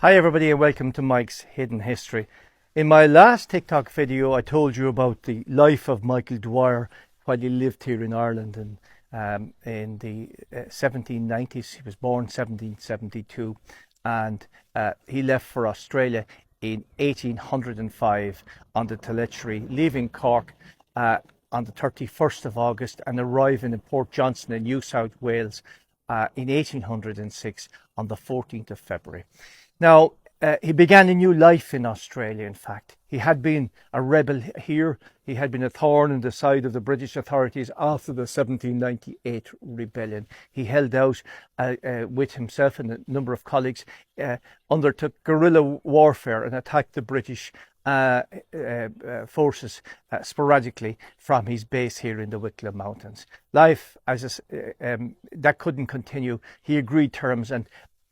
Hi everybody and welcome to Mike's Hidden History. In my last TikTok video I told you about the life of Michael Dwyer while he lived here in Ireland in the 1790s. He was born 1772 and he left for Australia in 1805 on the Telechery, leaving Cork on the 31st of August and arriving in Port Johnson in New South Wales in 1806 on the 14th of February. Now, he began a new life in Australia, in fact. He had been a rebel here. He had been a thorn in the side of the British authorities after the 1798 rebellion. He held out with himself and a number of colleagues, undertook guerrilla warfare and attacked the British forces sporadically from his base here in the Wicklow Mountains. Life that couldn't continue. He agreed terms and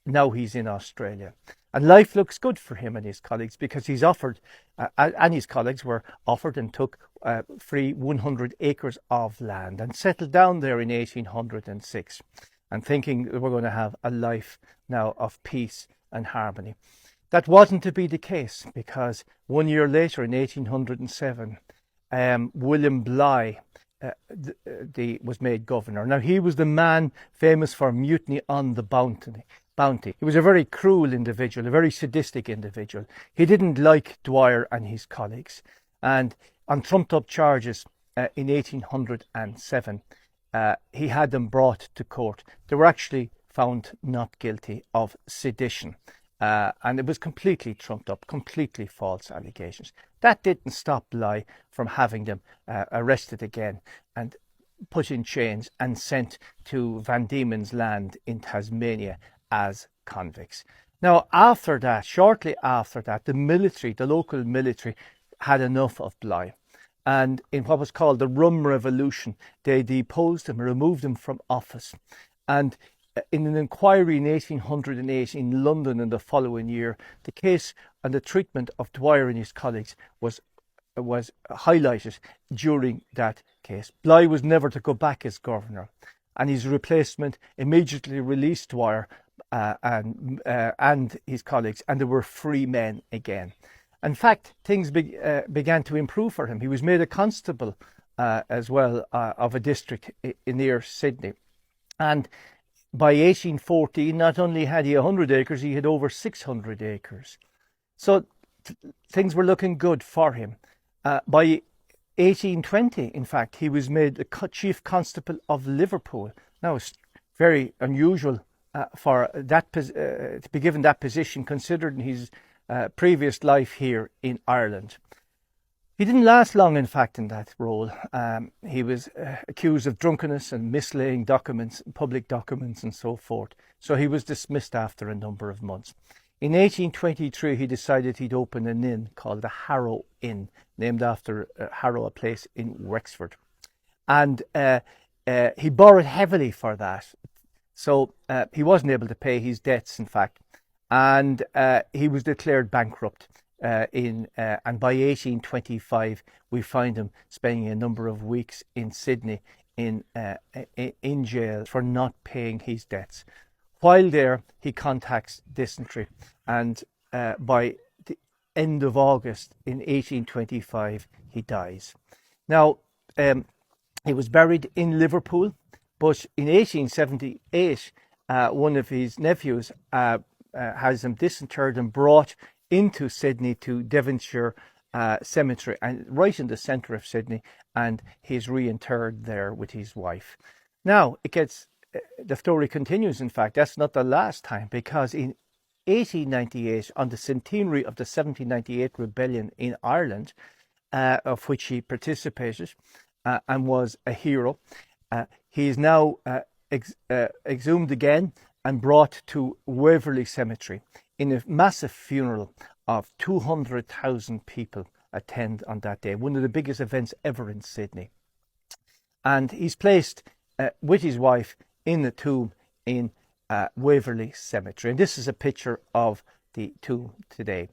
now he's in Australia. And life looks good for him and his colleagues because he's offered, and his colleagues were offered and took free 100 acres of land and settled down there in 1806 and thinking that we're going to have a life now of peace and harmony. That wasn't to be the case because 1 year later in 1807, William Bligh was made governor. Now he was the man famous for mutiny on the Bounty. He was a very cruel individual, a very sadistic individual. He didn't like Dwyer and his colleagues. And on trumped up charges in 1807, he had them brought to court. They were actually found not guilty of sedition. And it was completely trumped up, completely false allegations. That didn't stop Bligh from having them arrested again and put in chains and sent to Van Diemen's Land in Tasmania as convicts. Now, after that, shortly after that, the local military had enough of Bligh. And in what was called the Rum Revolution, they deposed him, removed him from office. And in an inquiry in 1808 in London in the following year, the case and the treatment of Dwyer and his colleagues was highlighted during that case. Bligh was never to go back as governor, and his replacement immediately released Dwyer and his colleagues, and they were free men again. In fact, things began to improve for him. He was made a constable as well of a district near Sydney, and by 1814, not only had he 100 acres, he had over 600 acres. So things were looking good for him. By 1820, in fact, he was made the chief constable of Liverpool. Now, it's very unusual for that to be given that position, considering his previous life here in Ireland. He didn't last long, in fact, in that role. He was accused of drunkenness and mislaying documents, public documents and so forth. So he was dismissed after a number of months. In 1823, he decided he'd open an inn called the Harrow Inn, named after Harrow, a place in Wexford. And he borrowed heavily for that. So he wasn't able to pay his debts, in fact. And he was declared bankrupt. And by 1825 we find him spending a number of weeks in Sydney in jail for not paying his debts. While there, he contacts dysentery, and by the end of August in 1825 he dies. Now, he was buried in Liverpool, but in 1878 one of his nephews has him disinterred and brought into Sydney to Devonshire Cemetery, and right in the centre of Sydney, and he's reinterred there with his wife. Now the story continues. In fact, that's not the last time, because in 1898, on the centenary of the 1798 rebellion in Ireland, of which he participated and was a hero, he is now exhumed again and brought to Waverley Cemetery in a massive funeral of 200,000 people attend on that day, one of the biggest events ever in Sydney. And he's placed with his wife in the tomb in Waverley Cemetery. And this is a picture of the tomb today.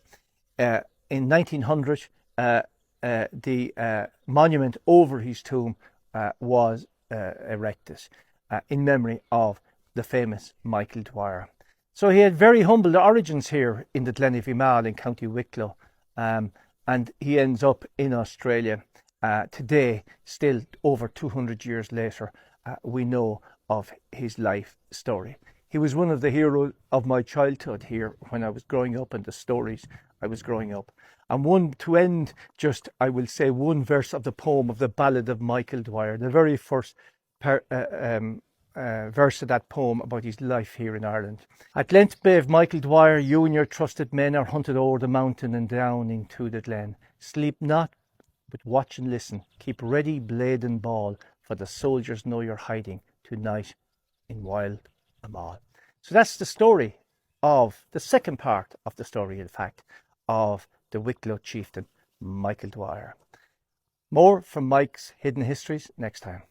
In 1900, the monument over his tomb was erected in memory of the famous Michael Dwyer. So he had very humble origins here in the Glen Ify in County Wicklow, and he ends up in Australia today, still over 200 years later. We know of his life story. He was one of the heroes of my childhood here when I was growing up, and the stories I was growing up. And one to end, just I will say one verse of the poem of the Ballad of Michael Dwyer, the very first verse of that poem about his life here in Ireland. At length, brave Michael Dwyer, you and your trusted men are hunted o'er the mountain and down into the glen. Sleep not, but watch and listen. Keep ready blade and ball, for the soldiers know you're hiding tonight in wild Amal. So that's the story of the second part of the story, in fact, of the Wicklow chieftain Michael Dwyer. More from Mike's Hidden Histories next time.